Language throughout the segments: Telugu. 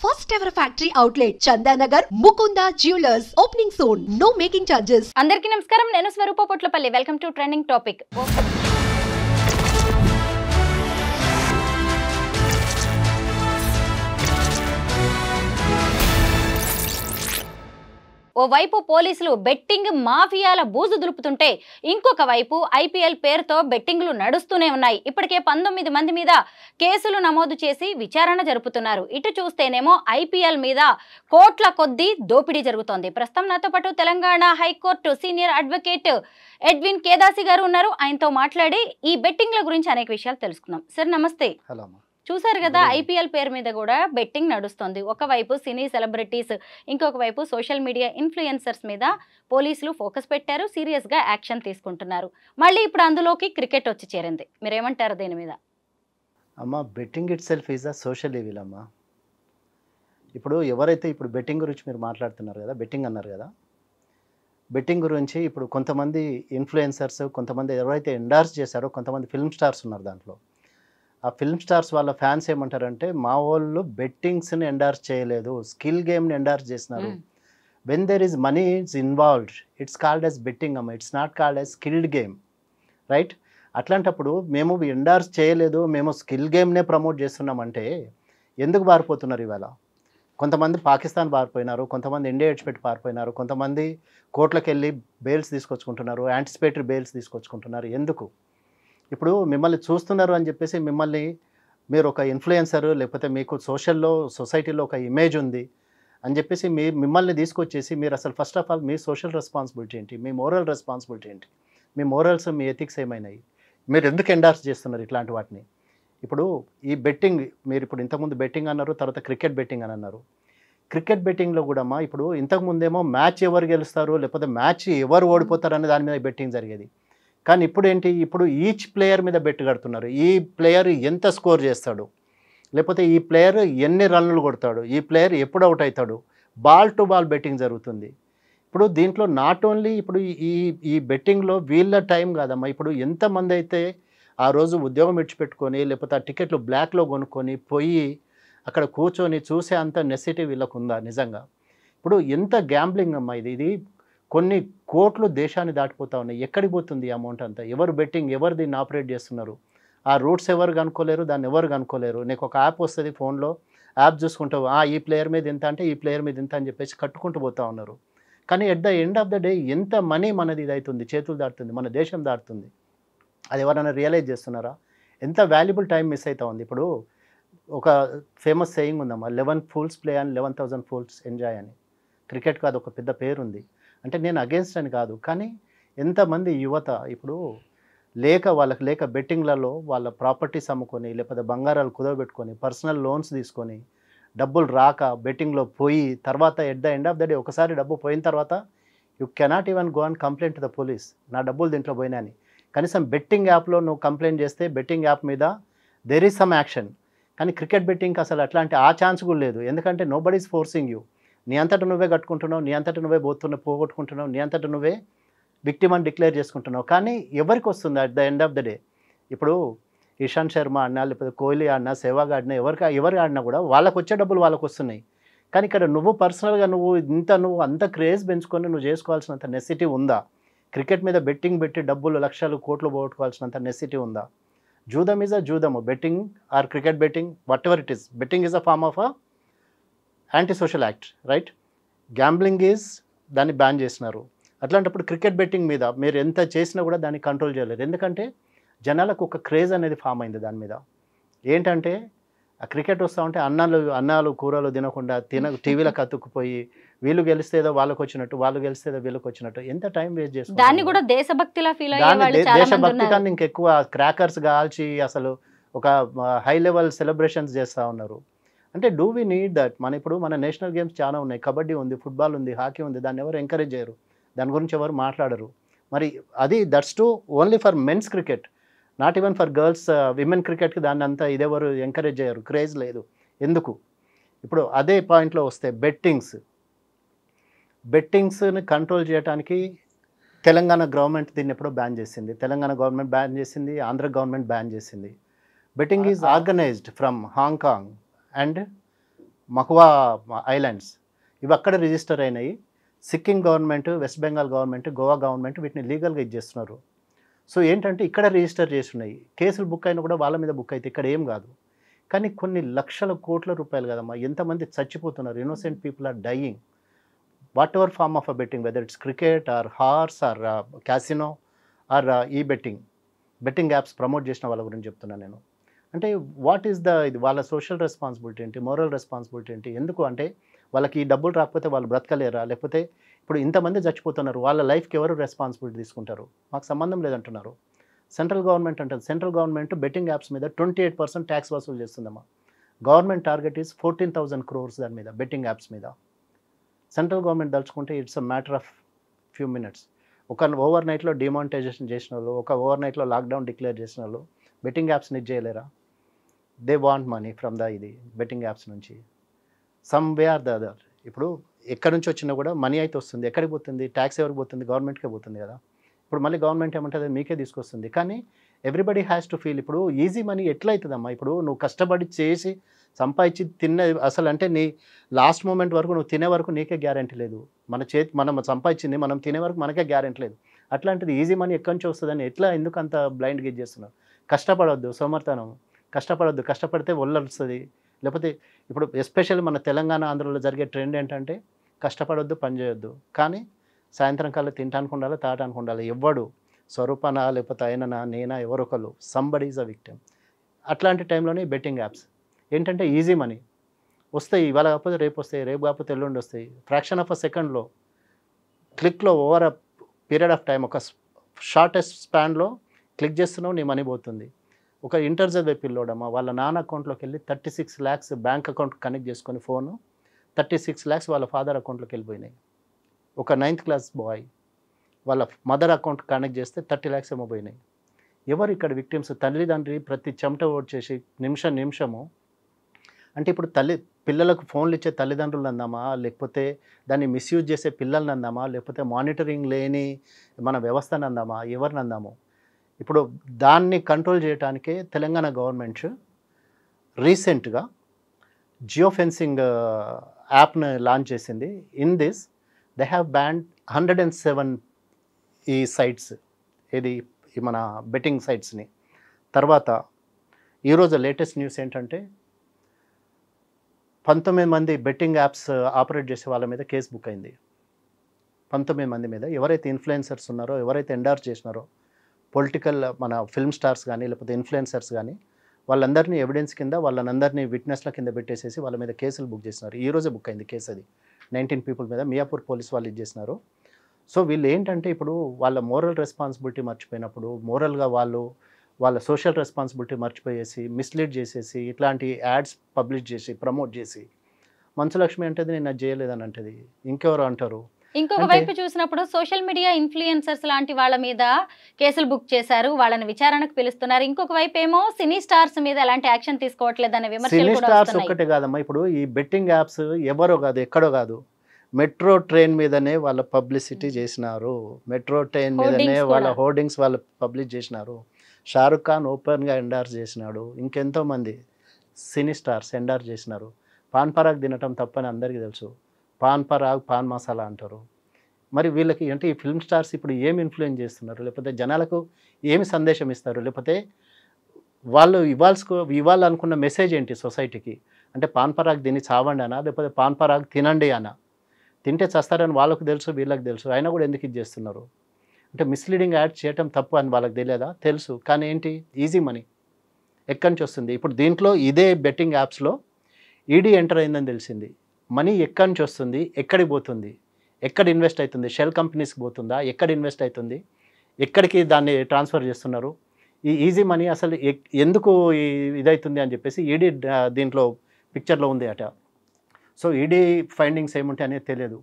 First ever factory outlet, Chandanagar, Mukunda Jewelers, opening soon. No making charges. అందరికీ నమస్కారం. నేను Swaroopa Potlapalli. Welcome to trending topic. ఓ వైపు పోలీసులు బెట్టింగ్ మాఫియాల బూజు దులుపుతుంటే ఇంకొక వైపు ఐపీఎల్ పేరుతో బెట్టింగ్లు నడుస్తూనే ఉన్నాయి. ఇప్పటికే 19 మంది మీద కేసులు నమోదు చేసి విచారణ జరుపుతున్నారు. ఇటు చూస్తేనేమో ఐపీఎల్ మీద కోట్ల కొద్దీ దోపిడీ జరుగుతోంది. ప్రస్తుతం నాతో పాటు Telangana high court senior advocate Edwin Kedasi గారు ఉన్నారు. ఆయనతో మాట్లాడి ఈ బెట్టింగ్ల గురించి అనేక విషయాలు తెలుసుకుందాం. సార్ నమస్తే. హలో. చూసారు కదా, ఐపీఎల్ పేరు మీద కూడా బెట్టింగ్ నడుస్తుంది. ఒకవైపు సినీ సెలబ్రిటీస్, ఇంకొక వైపు సోషల్ మీడియా ఇన్ఫ్లుయెన్సర్స్ మీద పోలీసులు ఫోకస్ పెట్టారు, సీరియస్గా యాక్షన్ తీసుకుంటున్నారు. మళ్ళీ ఇప్పుడు అందులోకి క్రికెట్ వచ్చి చేరింది. మీరేమంటారు దీని మీద? అమ్మ, betting it self is a social evil అమ్మ. ఇప్పుడు ఎవరైతే ఇప్పుడు బెట్టింగ్ గురించి మీరు మాట్లాడుతున్నారు కదా, బెట్టింగ్ అన్నారు కదా, బెట్టింగ్ గురించి ఇప్పుడు కొంతమంది ఇన్ఫ్లుయెన్సర్స్, కొంతమంది ఎవరైతే ఎండార్స్ చేశారో కొంతమంది ఫిల్మ్ స్టార్స్ ఉన్నారు. దాంట్లో ఆ ఫిల్మ్ స్టార్స్ వాళ్ళ ఫ్యాన్స్ ఏమంటారంటే, మా వాళ్ళు బెట్టింగ్స్ని ఎండార్స్ చేయలేదు, స్కిల్ గేమ్ని ఎండార్స్ చేసినారు. When there is money is involved, it's called as betting అమ్మ, it's not called as skilled game, right? అట్లాంటప్పుడు మేము ఎండార్స్ చేయలేదు, మేము స్కిల్ గేమ్నే ప్రమోట్ చేస్తున్నామంటే ఎందుకు పారిపోతున్నారు ఇవాళ? కొంతమంది పాకిస్తాన్ పారిపోయినారు, కొంతమంది ఇండియా విడిచిపెట్టి పారిపోయినారు, కొంతమంది కోర్టులకు వెళ్ళి బెయిల్స్ తీసుకొచ్చుకుంటున్నారు, యాంటిసిపేటరీ బెయిల్స్ తీసుకొచ్చుకుంటున్నారు. ఎందుకు? ఇప్పుడు మిమ్మల్ని చూస్తున్నారు అని చెప్పేసి మిమ్మల్ని మీరు ఒక ఇన్ఫ్లుయెన్సర్, లేకపోతే మీకు సొసైటీలో ఒక ఇమేజ్ ఉంది అని చెప్పేసి మిమ్మల్ని తీసుకొచ్చేసి మీరు అసలు first of all me social responsibility ఏంటి, మీ మోరల్ రెస్పాన్సిబిలిటీ ఏంటి, మీ మోరల్స్, మీ ఎథిక్స్ ఏమైనాయి, మీరు ఎందుకు ఎండార్స్ చేస్తున్నారు ఇట్లాంటి వాటిని? ఇప్పుడు ఈ బెట్టింగ్, మీరు ఇప్పుడు ఇంతకుముందు బెట్టింగ్ అన్నారు, తర్వాత క్రికెట్ బెట్టింగ్ అని అన్నారు. క్రికెట్ బెట్టింగ్లో కూడా ఇప్పుడు ఇంతకుముందేమో మ్యాచ్ ఎవరు గెలుస్తారు, లేకపోతే మ్యాచ్ ఎవరు ఓడిపోతారు అనే దాని మీద బెట్టింగ్ జరిగేది. కానీ ఇప్పుడు ఏంటి, ఇప్పుడు ఈచ్ ప్లేయర్ మీద బెట్ కడుతున్నారు. ఈ ప్లేయర్ ఎంత స్కోర్ చేస్తాడు, లేకపోతే ఈ ప్లేయర్ ఎన్ని రన్నులు కొడతాడు, ఈ ప్లేయర్ ఎప్పుడు అవుట్ అవుతాడు, బాల్ టు బాల్ బెట్టింగ్ జరుగుతుంది. ఇప్పుడు దీంట్లో నాట్ ఓన్లీ ఇప్పుడు ఈ బెట్టింగ్లో వీళ్ళ టైం కాదమ్మా. ఇప్పుడు ఎంతమంది అయితే ఆ రోజు ఉద్యోగం విడిచిపెట్టుకొని, లేకపోతే ఆ టికెట్లు బ్లాక్లో కొనుక్కొని పోయి అక్కడ కూర్చొని చూసే అంత నెసిటీ వీళ్ళకు ఉందా నిజంగా? ఇప్పుడు ఎంత గ్యాంబ్లింగ్ అమ్మా ఇది కొన్ని కోట్లు దేశాన్ని దాటిపోతా ఉన్నాయి. ఎక్కడికి పోతుంది ఈ అమౌంట్ అంతా? ఎవరు బెట్టింగ్, ఎవరు దీన్ని ఆపరేట్ చేస్తున్నారు? ఆ రూట్స్ ఎవరు కనుక్కోలేరు, దాన్ని ఎవరు కనుక్కోలేరు. నీకు ఒక యాప్ వస్తుంది ఫోన్లో, యాప్ చూసుకుంటావు, ఈ ప్లేయర్ మీద ఎంత అంటే ఈ ప్లేయర్ మీద ఎంత అని చెప్పేసి కట్టుకుంటూ పోతూ ఉన్నారు. కానీ at the end of the day ఎంత మనీ మనది ఇది అవుతుంది, చేతులు దాటుతుంది, మన దేశం దాటుతుంది. అది ఎవరైనా రియలైజ్ చేస్తున్నారా? ఎంత వాల్యుబుల్ టైం మిస్ అవుతా ఉంది. ఇప్పుడు ఒక ఫేమస్ సేయింగ్ ఉందమ్మా, 11 fools play and 11,000 fools enjoy అని. క్రికెట్కి అది ఒక పెద్ద పేరుంది. అంటే నేను అగేన్స్ట్ అని కాదు, కానీ ఎంతమంది యువత ఇప్పుడు వాళ్ళకి లేక బెట్టింగ్లలో వాళ్ళ ప్రాపర్టీస్ అమ్ముకొని, లేకపోతే బంగారాలు కుదవబెట్టుకొని, పర్సనల్ లోన్స్ తీసుకొని, డబ్బులు రాక బెట్టింగ్లో పోయి, తర్వాత at the end of the day ఒకసారి డబ్బు పోయిన తర్వాత you cannot even go and complaint to the police, నా డబ్బులు దీంట్లో పోయినాయని. కనీసం బెట్టింగ్ యాప్లో నువ్వు కంప్లైంట్ చేస్తే బెట్టింగ్ యాప్ మీద దెర్ ఈజ్ సమ్ యాక్షన్. కానీ క్రికెట్ బెట్టింగ్కి అసలు అట్లాంటి ఆ ఛాన్స్ కూడా లేదు. ఎందుకంటే nobody is forcing you. నీ అంతటా నువ్వే కట్టుకుంటున్నావు, నీ అంతటా నువ్వే పోగొట్టుకుంటున్నావు, నీ అంతటా నువ్వే విక్టిమ్ అని డిక్లేర్ చేసుకుంటున్నావు. కానీ ఎవరికి వస్తుంది at the end of the day? ఇప్పుడు ఇషాంత్ శర్మ ఆడినా, లేకపోతే కోహ్లీ ఆడినా, సెహ్వాగ్ ఆడినా, ఎవరు ఆడినా కూడా వాళ్ళకు వచ్చే డబ్బులు వాళ్ళకు వస్తున్నాయి. కానీ ఇక్కడ నువ్వు పర్సనల్గా నువ్వు అంత క్రేజ్ పెంచుకొని నువ్వు చేసుకోవాల్సినంత నెసిటీ ఉందా? క్రికెట్ మీద బెట్టింగ్ పెట్టి డబ్బులు లక్షలు కోట్లు పోగొట్టుకోవాల్సినంత నెసిటీ ఉందా? జూదమ్ ఈజ్ అ జూదము, betting or cricket betting, whatever it is, betting is a form of a anti social act, right? Gambling is, దాన్ని బ్యాన్ చేసినారు. అట్లాంటప్పుడు క్రికెట్ బెట్టింగ్ మీద మీరు ఎంత చేసినా కూడా దాన్ని కంట్రోల్ చేయలేరు. ఎందుకంటే జనాలకు ఒక క్రేజ్ అనేది ఫామ్ అయింది దాని మీద. ఏంటంటే ఆ క్రికెట్ వస్తూ ఉంటే అన్నాలు కూరలు తినకుండా టీవీలకు అతుక్కుపోయి, వీళ్ళు గెలిస్తే ఏదో వాళ్ళకి వచ్చినట్టు, వాళ్ళు గెలిస్తే ఏదో వీళ్ళకి వచ్చినట్టు ఎంత టైం వేస్ట్ చేస్తారు. దాన్ని కూడా దేశభక్తిలా ఫీల్ అయ్యే వాళ్ళు చాలా మంది దేశభక్తి ఉన్నారు. కన్నా ఇంకెక్కువ క్రాకర్స్ కాల్చి అసలు ఒక హై లెవెల్ సెలబ్రేషన్స్ చేస్తూ ఉన్నారు. అంటే డూ వీ నీడ్ దట్? ఇప్పుడు మన నేషనల్ గేమ్స్ చాలా ఉన్నాయి, కబడ్డీ ఉంది, ఫుట్బాల్ ఉంది, హాకీ ఉంది. దాన్ని ఎవరు ఎంకరేజ్ చేయరు, దాని గురించి ఎవరు మాట్లాడరు. మరి అది that's too only for men's cricket, not even for girls women క్రికెట్కి దాన్ని అంతా ఇదెవరు ఎంకరేజ్ చేయరు, క్రేజ్ లేదు. ఎందుకు? ఇప్పుడు అదే పాయింట్లో వస్తే బెట్టింగ్స్ని కంట్రోల్ చేయడానికి తెలంగాణ గవర్నమెంట్ దీన్ని ఎప్పుడో బ్యాన్ చేసింది. తెలంగాణ గవర్నమెంట్ బ్యాన్ చేసింది, ఆంధ్ర గవర్నమెంట్ బ్యాన్ చేసింది. Betting is organised from Hong Kong and Mahua islands ఇవి అక్కడ రిజిస్టర్ అయినాయి. Sikkim government, west Bengal government, Goa government వీటిని లీగల్గా ఇచ్చేస్తున్నారు. సో ఏంటంటే ఇక్కడ రిజిస్టర్ చేసి ఉన్నాయి. కేసులు బుక్ అయినా కూడా వాళ్ళ మీద బుక్ అయితే ఇక్కడ ఏం కాదు. కానీ కొన్ని లక్షల కోట్ల రూపాయలు కదమ్మా, ఎంతమంది చచ్చిపోతున్నారు, innocent people are dying. Whatever form of a betting, whether it's cricket or horse or casino or ఈ బెట్టింగ్ యాప్స్ ప్రమోట్ చేసిన వాళ్ళ గురించి చెప్తున్నాను నేను. అంటే వాట్ ఈస్ ఇది వాళ్ళ సోషల్ రెస్పాన్సిబిలిటీ ఏంటి, మోరల్ రెస్పాన్సిబిలిటీ ఏంటి? ఎందుకు అంటే వాళ్ళకి ఈ డబ్బులు రాకపోతే వాళ్ళు బ్రతకలేరా? లేకపోతే ఇప్పుడు ఇంతమంది చచ్చిపోతున్నారు, వాళ్ళ లైఫ్కి ఎవరు రెస్పాన్సిబిలిటీ తీసుకుంటారు? మాకు సంబంధం లేదంటున్నారు. సెంట్రల్ గవర్నమెంట్ అంటుంది, సెంట్రల్ గవర్నమెంట్ బెట్టింగ్ యాప్స్ మీద 28% ట్యాక్స్ వసూలు చేస్తుందమ్మా. గవర్నమెంట్ టార్గెట్ ఈస్ 14,000 crores దాని మీద, బెట్టింగ్ యాప్స్ మీద. సెంట్రల్ గవర్నమెంట్ దలుచుకుంటే it's a matter of few minutes. ఒక ఓవర్ నైట్లో డిమానిటైజేషన్ చేసిన వాళ్ళు, ఒక ఓవర్ నైట్లో లాక్డౌన్ డిక్లేర్ చేసిన వాళ్ళు బెట్టింగ్ యాప్స్ని ఇది చేయలేరా? They want money from betting apps నుంచి some way or the other. ఇప్పుడు ఎక్కడి నుంచి వచ్చినా కూడా మనీ అయితే వస్తుంది. ఎక్కడికి పోతుంది? ట్యాక్స్ ఎవరికి పోతుంది? గవర్నమెంట్కే పోతుంది కదా. ఇప్పుడు మళ్ళీ గవర్నమెంట్ ఏమంటుంది, మీకే తీసుకొస్తుంది. కానీ ఎవ్రీబడి హ్యాస్ టు ఫీల్. ఇప్పుడు ఈజీ మనీ ఎట్లా అవుతుందమ్మా? ఇప్పుడు నువ్వు కష్టపడి చేసి సంపాదించి అసలు అంటే నీ లాస్ట్ మూమెంట్ వరకు నువ్వు తినే వరకు నీకే గ్యారెంటీ లేదు. మనం సంపాదించింది మనం తినే వరకు మనకే గ్యారెంటీ లేదు. అట్లాంటిది ఈజీ మనీ ఎక్కడి నుంచి వస్తుందని ఎందుకు అంత బ్లైండ్గా ఇది చేస్తున్నారు? కష్టపడవద్దు, సోమర్తనం. కష్టపడవద్దు, కష్టపడితే ఒళ్ళొస్తుంది. లేకపోతే ఇప్పుడు ఎస్పెషల్లీ మన తెలంగాణ, ఆంధ్రలో జరిగే ట్రెండ్ ఏంటంటే కష్టపడొద్దు, పని చేయొద్దు, కానీ సాయంత్రం కల్లా తింటానికి ఉండాలి, తాగడానికి ఉండాలి. ఎవ్వడు స్వరూపనా లేకపోతే ఆయననా నేనా ఎవరొకరు, సంబడి ఈజ్ అ విక్టిమ్. అట్లాంటి టైంలోనే బెట్టింగ్ యాప్స్ ఏంటంటే ఈజీ మనీ వస్తాయి. ఇవాళ కాకపోతే రేపు వస్తాయి, రేపు కాకపోతే ఎల్లుండి వస్తాయి. ఫ్రాక్షన్ ఆఫ్ అ సెకండ్లో, క్లిక్లో, over a period of time, ఒక షార్టెస్ట్ స్పాన్లో క్లిక్ చేస్తున్నావు, నీ మనీ పోతుంది. ఒక ఇంటర్ చదివే పిల్లోడమ్మా వాళ్ళ నాన్న అకౌంట్లోకి వెళ్ళి 36 lakhs బ్యాంక్ అకౌంట్ కనెక్ట్ చేసుకొని ఫోను 36 lakhs వాళ్ళ ఫాదర్ అకౌంట్లోకి వెళ్ళిపోయినాయి. ఒక 9th class బాయ్ వాళ్ళ మదర్ అకౌంట్ కనెక్ట్ చేస్తే 30 lakhs ఏమో పోయినాయి. ఎవరు ఇక్కడ విక్టిమ్స్? తల్లిదండ్రి ప్రతి చెమట ఓడ్చేసి నిమిషము. అంటే ఇప్పుడు పిల్లలకు ఫోన్లు ఇచ్చే తల్లిదండ్రులు అందామా, లేకపోతే దాన్ని మిస్యూజ్ చేసే పిల్లల్ని అందామా, లేకపోతే మానిటరింగ్ లేని మన వ్యవస్థను అందామా, ఎవరిని అందాము? ఇప్పుడు దాన్ని కంట్రోల్ చేయడానికే తెలంగాణ గవర్నమెంట్ రీసెంట్గా జియో ఫెన్సింగ్ యాప్ను లాంచ్ చేసింది. In this they have banned 107 ఈ సైట్స్, ఇది మన బెట్టింగ్ సైట్స్ని. తర్వాత ఈరోజు లేటెస్ట్ న్యూస్ ఏంటంటే 19 మంది బెట్టింగ్ యాప్స్ ఆపరేట్ చేసే వాళ్ళ మీద కేసు బుక్ అయింది. 19 మంది మీద. ఎవరైతే ఇన్ఫ్లుయెన్సర్స్ ఉన్నారో, ఎవరైతే ఎండార్స్ చేసినారో, పొలిటికల్ మన ఫిల్మ్ స్టార్స్ కానీ లేకపోతే ఇన్ఫ్లుయెన్సర్స్ కానీ, వాళ్ళందరినీ ఎవిడెన్స్ కింద వాళ్ళందరినీ విట్నెస్ల కింద పెట్టేసేసి వాళ్ళ మీద కేసులు బుక్ చేసినారు. ఈరోజే బుక్ అయింది కేసు. అది 19 people మీద మియాపూర్ పోలీస్ వాళ్ళు ఇది చేసినారు. సో వీళ్ళు ఏంటంటే ఇప్పుడు వాళ్ళ మోరల్ రెస్పాన్సిబిలిటీ మర్చిపోయినప్పుడు, మోరల్గా వాళ్ళ సోషల్ రెస్పాన్సిబిలిటీ మర్చిపోయేసి మిస్లీడ్ చేసేసి ఇట్లాంటి యాడ్స్ పబ్లిష్ చేసి ప్రమోట్ చేసి, మంచులక్ష్మి అంటేది నేను అది చేయలేదని అంటది, ఇంకెవరు అంటారు. ఇంకొక వైపు చూసినప్పుడు సోషల్ మీడియా ఇన్ఫ్లుయెన్సర్స్ లాంటి వాళ్ళ మీద కేసులు బుక్ చేశారు, వాళ్ళని విచారణకు పిలుస్తున్నారు. ఇంకొక వైపు ఏమో సినీ స్టార్స్ మీద ఎలాంటి యాక్షన్ తీసుకోవట్లేదనే విమర్శలు సినీ కూడా స్టార్స్ వస్తున్నాయి. ఒక్కటే కాదమ్మా, ఇప్పుడు ఈ బెట్టింగ్ యాప్స్ ఎవరో కాదు, ఎక్కడో కాదు, మెట్రో ట్రైన్ మీదనే వాళ్ళ పబ్లిసిటీ చేసినారు. మెట్రో ట్రైన్ మీదనే వాళ్ళ హోర్డింగ్స్ వాళ్ళు పబ్లిష్ చేసినారు. షారుఖ్ ఖాన్ ఓపెన్గా ఎండార్స్ చేసినాడు. ఇంకెంతోమంది సినీ స్టార్స్ ఎండార్స్ చేసినారు. పాన్ పరాగ్ తినటం తప్పని అందరికీ తెలుసు. పాన్ పరాగ్, పాన్ మసాలా అంటారు. మరి వీళ్ళకి అంటే ఈ ఫిల్మ్ స్టార్స్ ఇప్పుడు ఏమి ఇన్ఫ్లుయెన్స్ చేస్తున్నారు, లేకపోతే జనాలకు ఏమి సందేశం ఇస్తారు, లేకపోతే వాళ్ళు ఇవ్వాలనుకున్న మెసేజ్ ఏంటి సొసైటీకి? అంటే పాన్ పరాగ్ తిని చావండి అనా, లేకపోతే పాన్ పరాగ్ తినండి అనా? తింటే చస్తారని వాళ్ళకు తెలుసు, వీళ్ళకి తెలుసు, అయినా కూడా ఎందుకు ఇది చేస్తున్నారు? అంటే మిస్లీడింగ్ యాడ్ చేయటం తప్పు అని వాళ్ళకి తెలియదా? తెలుసు. కానీ ఏంటి, ఈజీ మనీ ఎక్కడి నుంచి వస్తుంది? ఇప్పుడు దీంట్లో ఇదే బెట్టింగ్ యాప్స్లో ఈడీ ఎంటర్ అయిందని తెలిసింది. మనీ ఎక్కడి నుంచి వస్తుంది, ఎక్కడికి పోతుంది, ఎక్కడ ఇన్వెస్ట్ అవుతుంది, షెల్ కంపెనీస్కి పోతుందా, ఎక్కడ ఇన్వెస్ట్ అవుతుంది, ఎక్కడికి దాన్ని ట్రాన్స్ఫర్ చేస్తున్నారు, ఈ ఈజీ మనీ అసలు ఎందుకు ఇదవుతుంది అని చెప్పేసి ఈడీ దీంట్లో పిక్చర్లో ఉంది అట. సో ఈడీ ఫైండింగ్స్ ఏముంటాయి అనేది తెలియదు.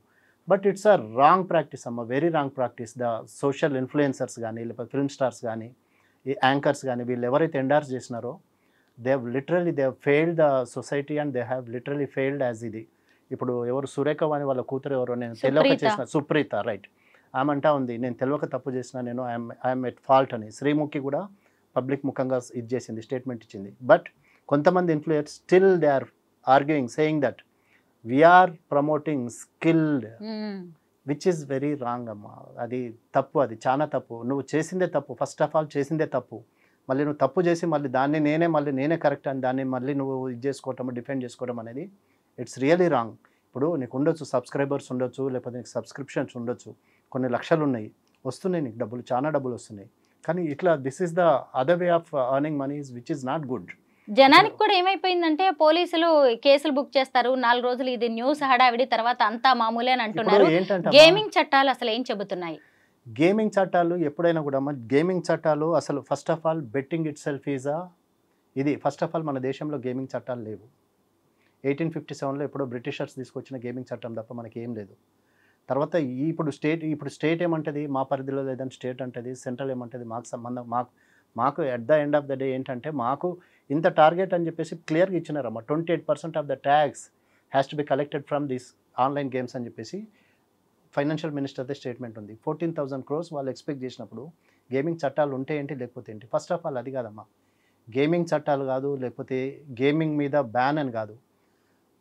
But it's a wrong practice అమ్మ, very wrong practice. The social influencers కానీ లేకపోతే ఫిల్మ్ స్టార్స్ కానీ ఈ యాంకర్స్ కానీ వీళ్ళు ఎవరైతే ఎండార్స్ చేసినారో they have failed the society and they have literally failed as ఇది. ఇప్పుడు ఎవరు సురేఖ వాణి వాళ్ళ కూతురు ఎవరో, నేను తెలియక చేసిన, సుప్రీత, రైట్, ఆమె అంటా ఉంది నేను తెలియక తప్పు చేసిన, నేను ఐఎమ్ ఎట్ ఫాల్ట్ అని. శ్రీముఖి కూడా పబ్లిక్ ముఖంగా ఇది చేసింది, స్టేట్మెంట్ ఇచ్చింది. బట్ కొంతమంది influence still they are arguing, saying that we're promoting skilled, which is very wrong అమ్మా. అది తప్పు, అది చాలా తప్పు. నువ్వు చేసిందే తప్పు, ఫస్ట్ ఆఫ్ ఆల్ చేసిందే తప్పు. మళ్ళీ నువ్వు తప్పు చేసి మళ్ళీ దాన్ని నేనే కరెక్ట్ అని దాన్ని మళ్ళీ నువ్వు ఇది చేసుకోవటం, డిఫెండ్ చేసుకోవడం అనేది ఇట్స్ రియలీ రాంగ్. ఇప్పుడు నీకు ఉండొచ్చు, సబ్స్క్రైబర్స్ ఉండొచ్చు, లేకపోతే నీకు సబ్స్క్రిప్షన్స్ ఉండొచ్చు, కొన్ని లక్షలు ఉన్నాయి, వస్తున్నాయి నీకు డబ్బులు, చాలా డబ్బులు వస్తున్నాయి. కానీ ఇట్లా this is the other way of earning money which is not good. జనానికి కూడా ఏమైపోయిందంటే పోలీసులు కేసులు బుక్ చేస్తారు, 4 రోజులు ఇది న్యూస్ హడావిడి, తర్వాత అంతా మామూలే అని అంటున్నారు. గేమింగ్ చట్టాలు అసలు ఏం చెబుతున్నాయి? గేమింగ్ చట్టాలు ఎప్పుడైనా కూడా గేమింగ్ చట్టాలు అసలు first of all betting it self is ఇది ఫస్ట్ ఆఫ్ ఆల్ మన దేశంలో గేమింగ్ చట్టాలు లేవు. 1857లో ఎప్పుడో బ్రిటిషర్స్ తీసుకొచ్చిన గేమింగ్ చట్టం తప్ప మనకి ఏం లేదు. తర్వాత ఇప్పుడు స్టేట్ ఏమంటుంది, మా పరిధిలో లేదని స్టేట్ అంటుంది, సెంట్రల్ ఏమంటుంది మాకు సంబంధం, మాకు at the end of the day ఏంటంటే మాకు ఇంత టార్గెట్ అని చెప్పేసి క్లియర్గా ఇచ్చినారమ్మా. 28% of the tax has to be collected from this online games అని చెప్పేసి ఫైనాన్షియల్ మినిస్టర్దే స్టేట్మెంట్ ఉంది. 14,000 crores వాళ్ళు ఎక్స్పెక్ట్ చేసినప్పుడు గేమింగ్ చట్టాలు ఉంటే ఏంటి లేకపోతే ఏంటి? ఫస్ట్ ఆఫ్ ఆల్ అది కాదమ్మా, గేమింగ్ చట్టాలు కాదు, లేకపోతే గేమింగ్ మీద బ్యాన్ అని కాదు,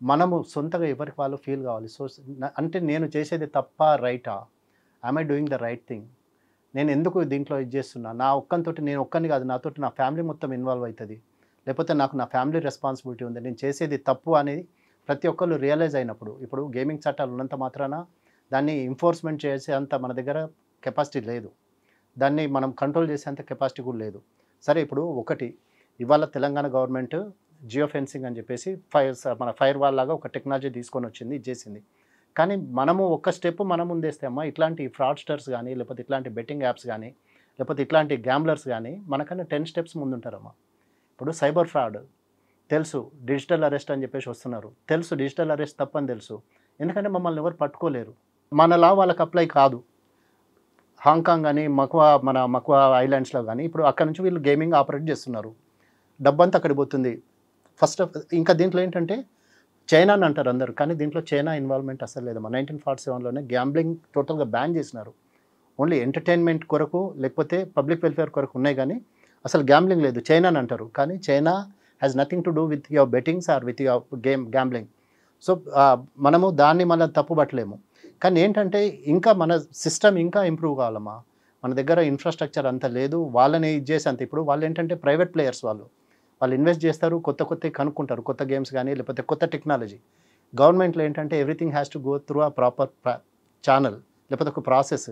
మనము సొంతగా ఎవరికి వాళ్ళు ఫీల్ కావాలి. సో అంటే నేను చేసేది తప్ప రైటా, I doing the right thing, నేను ఎందుకు దీంట్లో ఇది చేస్తున్నా, నా ఒక్కనితోటి, నేను ఒక్కని కాదు నాతోటి నా ఫ్యామిలీ మొత్తం ఇన్వాల్వ్ అవుతుంది, లేకపోతే నాకు నా ఫ్యామిలీ రెస్పాన్సిబిలిటీ ఉంది, నేను చేసేది తప్పు అనేది ప్రతి ఒక్కళ్ళు రియలైజ్ అయినప్పుడు, ఇప్పుడు గేమింగ్ చట్టాలు ఉన్నంత మాత్రాన దాన్ని ఎంఫోర్స్మెంట్ చేసేంత మన దగ్గర కెపాసిటీ లేదు, దాన్ని మనం కంట్రోల్ చేసేంత కెపాసిటీ కూడా లేదు. సరే ఇప్పుడు ఒకటి, ఇవాళ తెలంగాణ గవర్నమెంట్ జియో ఫెన్సింగ్ అని చెప్పేసి మన ఫైర్ వాల్ లాగా ఒక టెక్నాలజీ తీసుకొని వచ్చింది, ఇది చేసింది. కానీ మనము ఒక్క స్టెప్ మనం ముందేస్తే అమ్మా ఇట్లాంటి ఫ్రాడ్స్టర్స్ కానీ, లేకపోతే ఇట్లాంటి బెట్టింగ్ యాప్స్ కానీ, లేకపోతే ఇట్లాంటి గ్యాంబ్లర్స్ కానీ మనకన్నా 10 steps ముందుంటారమ్మా. ఇప్పుడు సైబర్ ఫ్రాడ్ తెలుసు, డిజిటల్ అరెస్ట్ అని చెప్పేసి వస్తున్నారు, తెలుసు డిజిటల్ అరెస్ట్ తప్పని తెలుసు, ఎందుకంటే మమ్మల్ని ఎవరు పట్టుకోలేరు, మనలా వాళ్ళకి అప్లై కాదు. హాంకాంగ్ కానీ మక్వా ఐలాండ్స్లో కానీ ఇప్పుడు అక్కడ నుంచి వీళ్ళు గేమింగ్ ఆపరేట్ చేస్తున్నారు, డబ్బంతా అక్కడికి పోతుంది. ఫస్ట్ ఇంకా దీంట్లో ఏంటంటే చైనా అని అంటారు అందరు, కానీ దీంట్లో చైనా ఇన్వాల్వ్మెంట్ అసలు లేదమ్మా. 1947లోనే గ్యాంబ్లింగ్ టోటల్గా బ్యాన్ చేసినారు, ఓన్లీ ఎంటర్టైన్మెంట్ కొరకు లేకపోతే పబ్లిక్ వెల్ఫేర్ కొరకు ఉన్నాయి, కానీ అసలు గ్యాంబ్లింగ్ లేదు. చైనా అని అంటారు, కానీ China has nothing to do with your bettings or with your gambling. So మనము దాన్ని మళ్ళీ తప్పుపట్టలేము. కానీ ఏంటంటే ఇంకా మన సిస్టమ్ ఇంకా ఇంప్రూవ్ కావాలమ్మా. మన దగ్గర ఇన్ఫ్రాస్ట్రక్చర్ అంత లేదు, వాళ్ళని ఇది చేసి అంత. ఇప్పుడు వాళ్ళు ఏంటంటే ప్రైవేట్ ప్లేయర్స్, వాళ్ళు ఇన్వెస్ట్ చేస్తారు, కొత్త కనుక్కుంటారు, కొత్త గేమ్స్ కానీ లేకపోతే కొత్త టెక్నాలజీ. గవర్నమెంట్లో ఏంటంటే everything has to go through a proper channel, లేకపోతే ఒక ప్రాసెస్.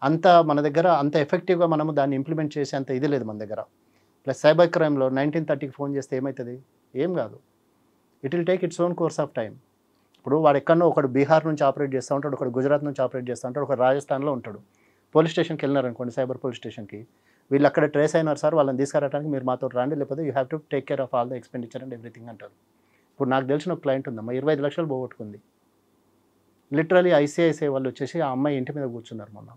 అంత మన దగ్గర అంత ఎఫెక్టివ్గా మనము దాన్ని ఇంప్లిమెంట్ చేసే అంత ఇది లేదు మన దగ్గర. ప్లస్ సైబర్ క్రైమ్లో 1930కి ఫోన్ చేస్తే ఏమవుతుంది? ఏం కాదు, it will take its own course of time. ఇప్పుడు వాడు ఎక్కడో ఒకడు బీహార్ నుంచి ఆపరేట్ చేస్తూ ఉంటాడు, ఒకడు గుజరాత్ నుంచి ఆపరేట్ చేస్తూ ఉంటాడు, ఒక రాజస్థాన్లో ఉంటాడు. పోలీస్ స్టేషన్కి వెళ్ళినారనుకోండి, సైబర్ పోలీస్ స్టేషన్కి, వీళ్ళు అక్కడ ట్రేస్ అయినారు సార్, వాళ్ళని తీసుకురావడానికి మీరు మాతో రండి, లేకపోతే you have to take care of all the expenditure and everything అంటారు. ఇప్పుడు నాకు తెలిసిన ఒక క్లయింట్ ఉందమ్మా, 25 లక్షలు పోగొట్టుకుంది. లిటరలీ ఐసీఐసీఐ వాళ్ళు వచ్చేసి ఆ అమ్మాయి ఇంటి మీద కూర్చున్నారు మొన్న.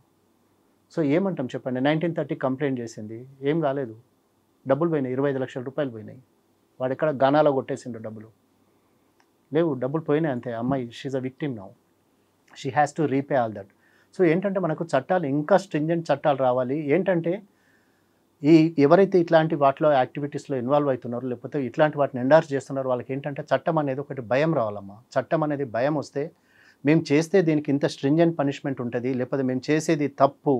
సో ఏమంటాం చెప్పండి? 1930 కంప్లైంట్ చేసింది, ఏం కాలేదు, డబ్బులు పోయినాయి, 25 లక్షల రూపాయలు పోయినాయి. వాడు ఎక్కడ గానాలో కొట్టేసిండు, డబ్బులు లేవు, డబ్బులు పోయినాయి అంతే. అమ్మాయి she's a victim now, she has to repay all that. So ఏంటంటే మనకు చట్టాలు ఇంకా స్ట్రింజెంట్ చట్టాలు రావాలి. ఏంటంటే ఎవరైతే ఇట్లాంటి వాటిలో యాక్టివిటీస్లో ఇన్వాల్వ్ అవుతున్నారో, లేకపోతే ఇట్లాంటి వాటిని ఎండార్స్ చేస్తున్నారో, వాళ్ళకి ఏంటంటే చట్టం అనేది ఒకటి భయం రావాలమ్మా. చట్టం అనేది భయం వస్తే, మేము చేస్తే దీనికి ఇంత స్ట్రింజెంట్ పనిష్మెంట్ ఉంటుంది, లేకపోతే మేము చేసేది తప్పు,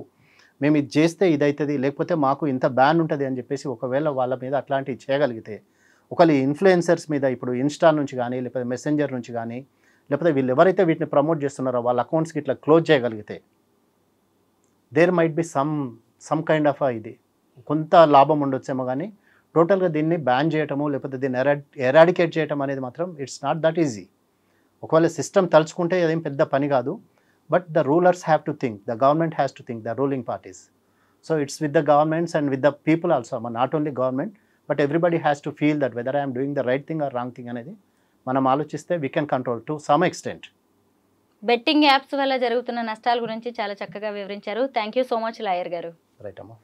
మేము ఇది చేస్తే ఇది అవుతుంది, లేకపోతే మాకు ఇంత బ్యాన్ ఉంటుంది అని చెప్పేసి ఒకవేళ వాళ్ళ మీద అట్లాంటివి చేయగలిగితే, ఒకవేళ ఇన్ఫ్లుయెన్సర్స్ మీద ఇప్పుడు ఇన్స్టా నుంచి కానీ, లేకపోతే మెసెంజర్ నుంచి కానీ, లేకపోతే వీళ్ళు ఎవరైతే వీటిని ప్రమోట్ చేస్తున్నారో వాళ్ళ అకౌంట్స్కి ఇట్లా క్లోజ్ చేయగలిగితే, there might be some kind of ఇది కొంత లాభం ఉండొచ్చేమో. కానీ టోటల్గా దీన్ని బ్యాన్ చేయటము, లేకపోతే దీన్ని ఎరాడికేట్ చేయటం అనేది మాత్రం ఇట్స్ నాట్ దట్ ఈజీ. ఒకవేళ సిస్టమ్ తలుచుకుంటే అదేం పెద్ద పని కాదు, but the rulers have to think, the government has to think, the ruling parties. So it's with the governments and with the people also, not only government, but everybody has to feel that whether I'm doing the right thing or wrong thing అనేది మనం ఆలోచిస్తే we can control to some extent. Betting apps వల్ల జరుగుతున్న నష్టాల గురించి చాలా చక్కగా వివరించారు. Thank you so much lawyer గారు. రైట్ అమ్మా.